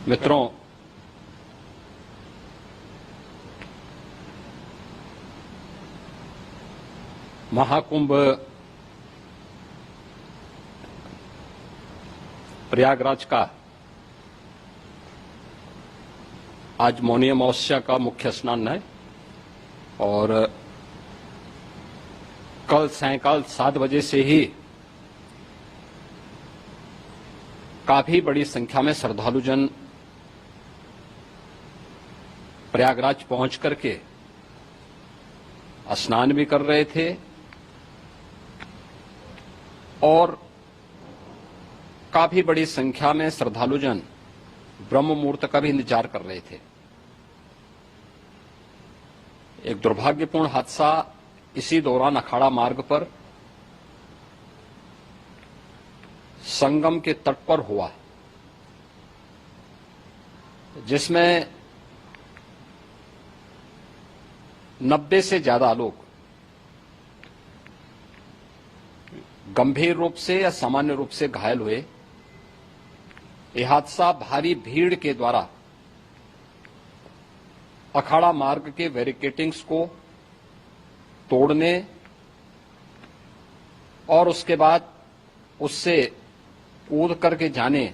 मित्रों, महाकुंभ प्रयागराज का आज मौनी अमावस्या का मुख्य स्नान है और कल सायंकाल 7 बजे से ही काफी बड़ी संख्या में श्रद्धालुजन प्रयागराज पहुंच करके स्नान भी कर रहे थे और काफी बड़ी संख्या में श्रद्धालुजन ब्रह्म मुहूर्त का भी इंतजार कर रहे थे। एक दुर्भाग्यपूर्ण हादसा इसी दौरान अखाड़ा मार्ग पर संगम के तट पर हुआ, जिसमें 90 से ज्यादा लोग गंभीर रूप से या सामान्य रूप से घायल हुए। यह हादसा भारी भीड़ के द्वारा अखाड़ा मार्ग के बैरिकेडिंग्स को तोड़ने और उसके बाद उससे कूद करके जाने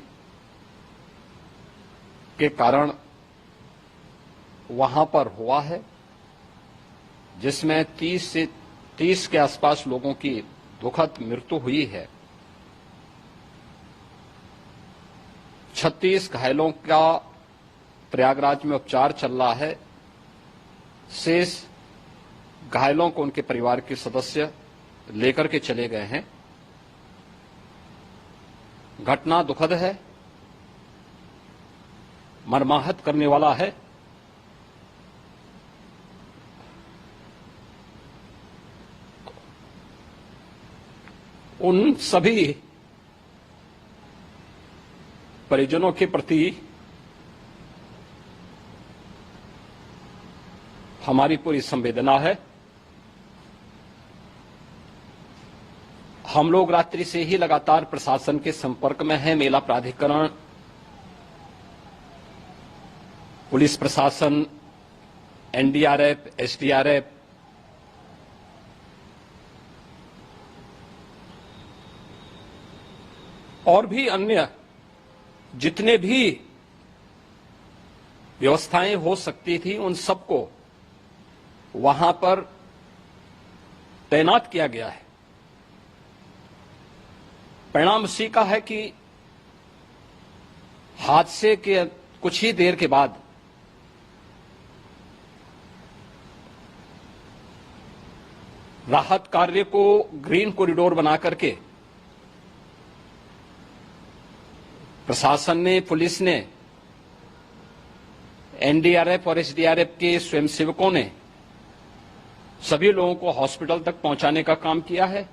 के कारण वहां पर हुआ है, जिसमें 30 के आसपास लोगों की दुखद मृत्यु हुई है। 36 घायलों का प्रयागराज में उपचार चल रहा है। शेष घायलों को उनके परिवार के सदस्य लेकर के चले गए हैं। घटना दुखद है, मर्माहत करने वाला है। उन सभी परिजनों के प्रति हमारी पूरी संवेदना है। हम लोग रात्रि से ही लगातार प्रशासन के संपर्क में हैं। मेला प्राधिकरण, पुलिस प्रशासन, एनडीआरएफ, एसडीआरएफ, और भी अन्य जितने भी व्यवस्थाएं हो सकती थी उन सबको वहां पर तैनात किया गया है। परिणाम इसी का है कि हादसे के कुछ ही देर के बाद राहत कार्य को ग्रीन कॉरिडोर बना करके प्रशासन ने, पुलिस ने, एनडीआरएफ और एसडीआरएफ के स्वयंसेवकों ने सभी लोगों को हॉस्पिटल तक पहुंचाने का काम किया है।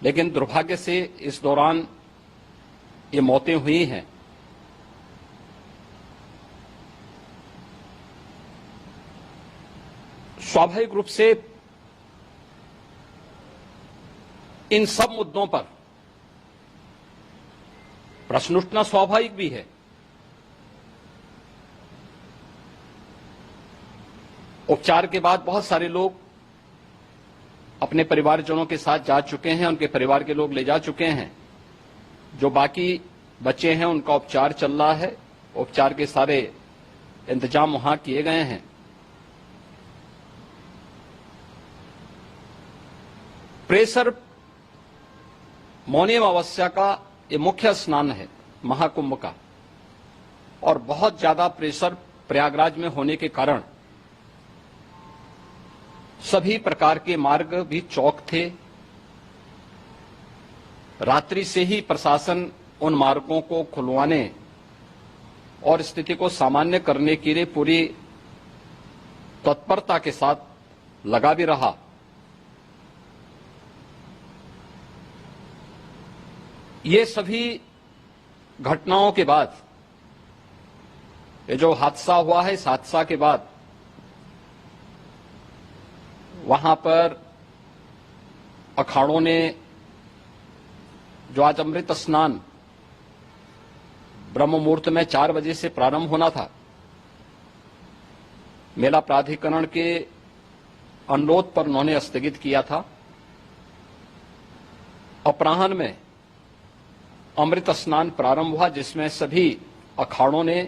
लेकिन दुर्भाग्य से इस दौरान ये मौतें हुई हैं। स्वाभाविक रूप से इन सब मुद्दों पर प्रश्न उठना स्वाभाविक भी है। उपचार के बाद बहुत सारे लोग अपने परिवारजनों के साथ जा चुके हैं, उनके परिवार के लोग ले जा चुके हैं। जो बाकी बच्चे हैं उनका उपचार चल रहा है। उपचार के सारे इंतजाम वहां किए गए हैं। प्रेशर मौनी अमावस्या का ये मुख्य स्नान है महाकुंभ का, और बहुत ज्यादा प्रेशर प्रयागराज में होने के कारण सभी प्रकार के मार्ग भी चौक थे। रात्रि से ही प्रशासन उन मार्गों को खुलवाने और स्थिति को सामान्य करने के लिए पूरी तत्परता के साथ लगा भी रहा। ये सभी घटनाओं के बाद, ये जो हादसा हुआ है, इस हादसा के बाद वहां पर अखाड़ों ने जो आज अमृत स्नान ब्रह्म मुहूर्त में 4 बजे से प्रारंभ होना था। मेला प्राधिकरण के अनुरोध पर उन्होंने स्थगित किया था। अपराह्न में अमृत स्नान प्रारंभ हुआ, जिसमें सभी अखाड़ों ने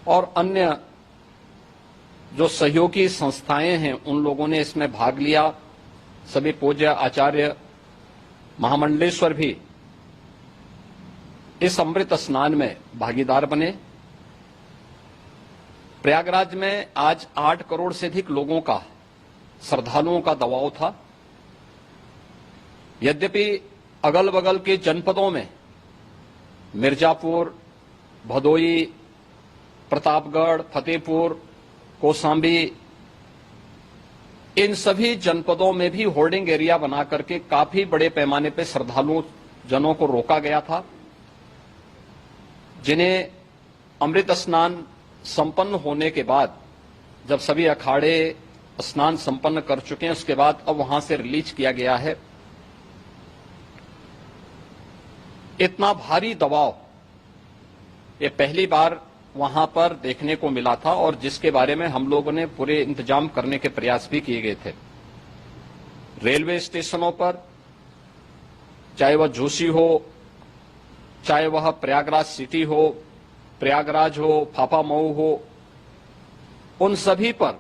और अन्य जो सहयोगी संस्थाएं हैं उन लोगों ने इसमें भाग लिया। सभी पूज्य आचार्य महामंडलेश्वर भी इस अमृत स्नान में भागीदार बने। प्रयागराज में आज 8 करोड़ से अधिक लोगों का, श्रद्धालुओं का दबाव था। यद्यपि अगल बगल के जनपदों में मिर्जापुर, भदोई, प्रतापगढ़, फतेहपुर, कौशाम्बी, इन सभी जनपदों में भी होर्डिंग एरिया बना करके काफी बड़े पैमाने पर श्रद्धालुओं जनों को रोका गया था, जिन्हें अमृत स्नान संपन्न होने के बाद, जब सभी अखाड़े स्नान संपन्न कर चुके हैं, उसके बाद अब वहां से रिलीज किया गया है। इतना भारी दबाव ये पहली बार वहां पर देखने को मिला था, और जिसके बारे में हम लोगों ने पूरे इंतजाम करने के प्रयास भी किए गए थे। रेलवे स्टेशनों पर, चाहे वह जोशी हो, चाहे वह प्रयागराज सिटी हो, प्रयागराज हो, फाफामऊ हो, उन सभी पर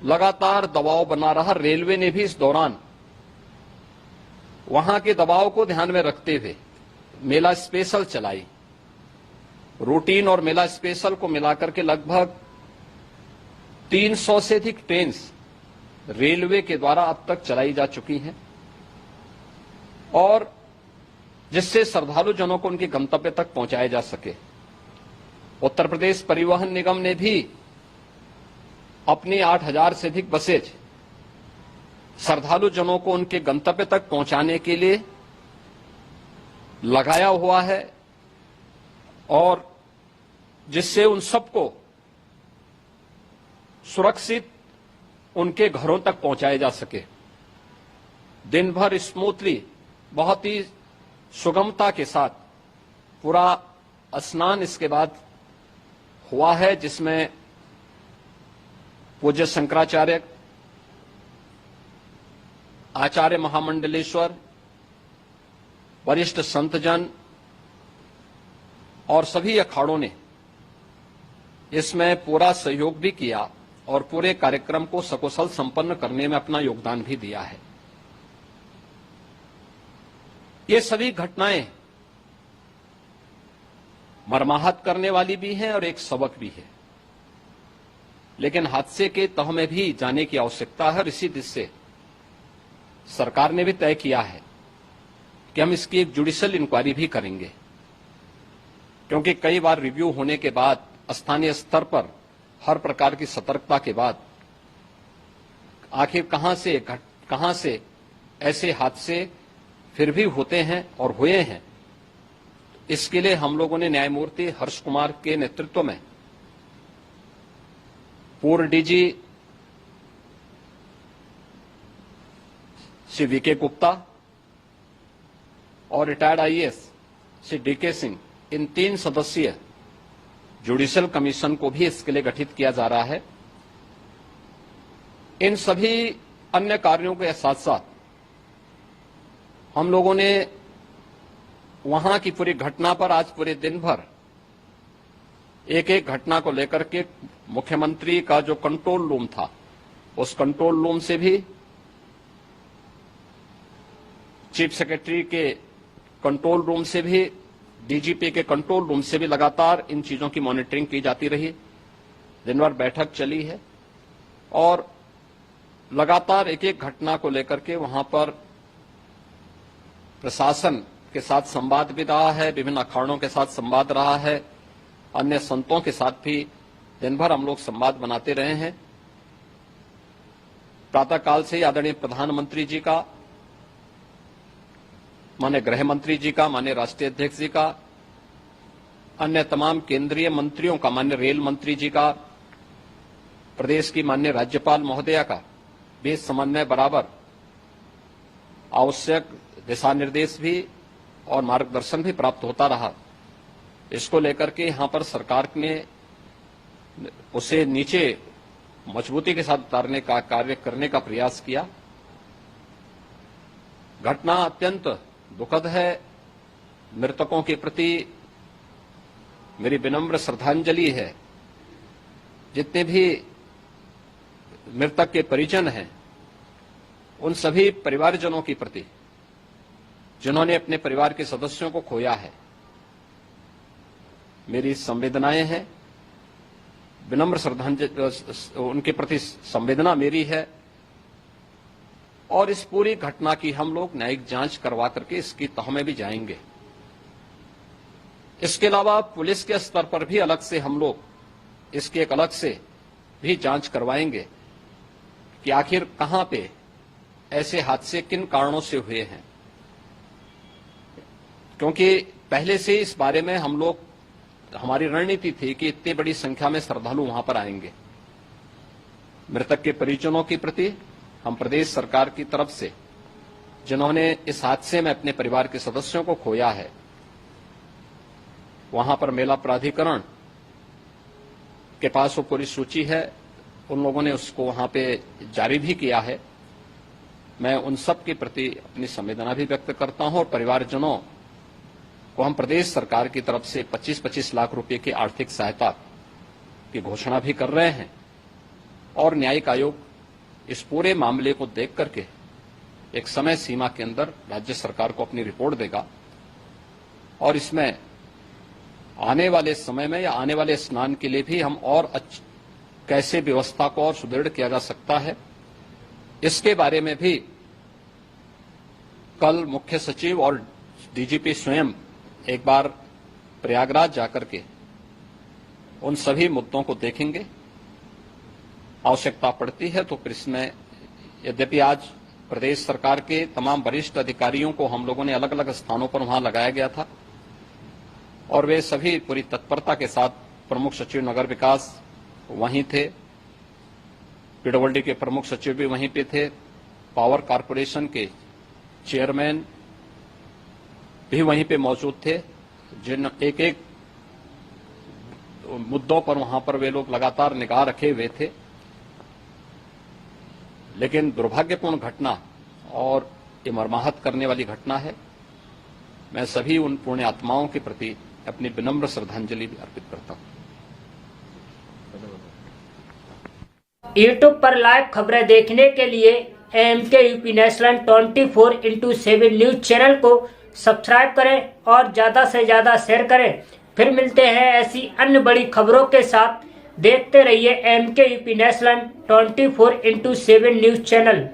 लगातार दबाव बना रहा। रेलवे ने भी इस दौरान वहां के दबाव को ध्यान में रखते हुए मेला स्पेशल चलाई। रूटीन और मेला स्पेशल को मिलाकर के लगभग 300 से अधिक ट्रेन रेलवे के द्वारा अब तक चलाई जा चुकी हैं, और जिससे श्रद्धालु जनों को उनके गंतव्य तक पहुंचाया जा सके। उत्तर प्रदेश परिवहन निगम ने भी अपनी 8000 से अधिक बसेज श्रद्धालु जनों को उनके गंतव्य तक पहुंचाने के लिए लगाया हुआ है, और जिससे उन सबको सुरक्षित उनके घरों तक पहुंचाया जा सके। दिन भर स्मूथली, बहुत ही सुगमता के साथ पूरा स्नान इसके बाद हुआ है, जिसमें पूज्य शंकराचार्य, आचार्य महामंडलेश्वर, वरिष्ठ संतजन और सभी अखाड़ों ने इसमें पूरा सहयोग भी किया और पूरे कार्यक्रम को सकुशल संपन्न करने में अपना योगदान भी दिया है। ये सभी घटनाएं मर्माहत करने वाली भी हैं और एक सबक भी है, लेकिन हादसे के तह में भी जाने की आवश्यकता है। और इसी दिशा से सरकार ने भी तय किया है कि हम इसकी एक जुडिशियल इंक्वायरी भी करेंगे, क्योंकि कई बार रिव्यू होने के बाद स्थानीय स्तर पर हर प्रकार की सतर्कता के बाद आखिर कहां से ऐसे हादसे फिर भी होते हैं और हुए हैं। इसके लिए हम लोगों ने न्यायमूर्ति हर्ष कुमार के नेतृत्व में पूर्व डीजी श्री वीके गुप्ता और retired IAS Shri DK Singh, इन 3 सदस्यीय जुडिशियल कमीशन को भी इसके लिए गठित किया जा रहा है। इन सभी अन्य कार्यों के साथ साथ हम लोगों ने वहां की पूरी घटना पर आज पूरे दिन भर एक एक घटना को लेकर के मुख्यमंत्री का जो कंट्रोल रूम था, उस कंट्रोल रूम से भी, चीफ सेक्रेटरी के कंट्रोल रूम से भी, डीजीपी के कंट्रोल रूम से भी लगातार इन चीजों की मॉनिटरिंग की जाती रही। दिन भर बैठक चली है और लगातार एक एक घटना को लेकर के वहां पर प्रशासन के साथ संवाद भी रहा है, विभिन्न अखाड़ों के साथ संवाद रहा है, अन्य संतों के साथ भी दिन भर हम लोग संवाद बनाते रहे हैं। प्रातःकाल से ही आदरणीय प्रधानमंत्री जी का, माननीय गृह मंत्री जी का, माननीय राष्ट्रीय अध्यक्ष जी का, अन्य तमाम केंद्रीय मंत्रियों का, माननीय रेल मंत्री जी का, प्रदेश की माननीय राज्यपाल महोदया का भी समन्वय बराबर, आवश्यक दिशा निर्देश भी और मार्गदर्शन भी प्राप्त होता रहा। इसको लेकर के यहां पर सरकार ने उसे नीचे मजबूती के साथ उतारने का कार्य करने का प्रयास किया। घटना अत्यंत दुखद है। मृतकों के प्रति मेरी विनम्र श्रद्धांजलि है। जितने भी मृतक के परिजन हैं, उन सभी परिवारजनों के प्रति जिन्होंने अपने परिवार के सदस्यों को खोया है, मेरी संवेदनाएं हैं। विनम्र श्रद्धांजलि उनके प्रति संवेदना मेरी है। और इस पूरी घटना की हम लोग न्यायिक जांच करवा करके इसकी तह में भी जाएंगे। इसके अलावा पुलिस के स्तर पर भी अलग से हम लोग इसकी एक अलग से भी जांच करवाएंगे कि आखिर कहां पे ऐसे हादसे किन कारणों से हुए हैं, क्योंकि पहले से इस बारे में हम लोग हमारी रणनीति थी कि इतनी बड़ी संख्या में श्रद्धालु वहां पर आएंगे। मृतक के परिजनों के प्रति हम प्रदेश सरकार की तरफ से, जिन्होंने इस हादसे में अपने परिवार के सदस्यों को खोया है, वहां पर मेला प्राधिकरण के पास वो पूरी सूची है, उन लोगों ने उसको वहां पे जारी भी किया है। मैं उन सब के प्रति अपनी संवेदना भी व्यक्त करता हूं और परिवारजनों को हम प्रदेश सरकार की तरफ से 25-25 लाख रुपए की आर्थिक सहायता की घोषणा भी कर रहे हैं। और न्यायिक आयोग इस पूरे मामले को देख करके एक समय सीमा के अंदर राज्य सरकार को अपनी रिपोर्ट देगा और इसमें आने वाले समय में या आने वाले स्नान के लिए भी हम और कैसे व्यवस्था को और सुदृढ़ किया जा सकता है, इसके बारे में भी कल मुख्य सचिव और डीजीपी स्वयं एक बार प्रयागराज जाकर के उन सभी मुद्दों को देखेंगे। आवश्यकता पड़ती है तो फिर इसमें, यद्यपि आज प्रदेश सरकार के तमाम वरिष्ठ अधिकारियों को हम लोगों ने अलग अलग स्थानों पर वहां लगाया गया था और वे सभी पूरी तत्परता के साथ, प्रमुख सचिव नगर विकास वहीं थे, पीडब्ल्यूडी के प्रमुख सचिव भी वहीं पे थे, पावर कारपोरेशन के चेयरमैन भी वहीं पे मौजूद थे, जिन एक एक मुद्दों पर वहां पर वे लोग लगातार निगाह रखे हुए थे। लेकिन दुर्भाग्यपूर्ण घटना और ये मर्माहत करने वाली घटना है। मैं सभी उन पुण्य आत्माओं के प्रति अपनी विनम्र श्रद्धांजलि भी अर्पित करता हूं। यूट्यूब पर लाइव खबरें देखने के लिए AMK UP national 24x7 news channel को सब्सक्राइब करें और ज्यादा से ज्यादा शेयर करें। फिर मिलते हैं ऐसी अन्य बड़ी खबरों के साथ। देखते रहिए AMK UP national 24x7 news channel.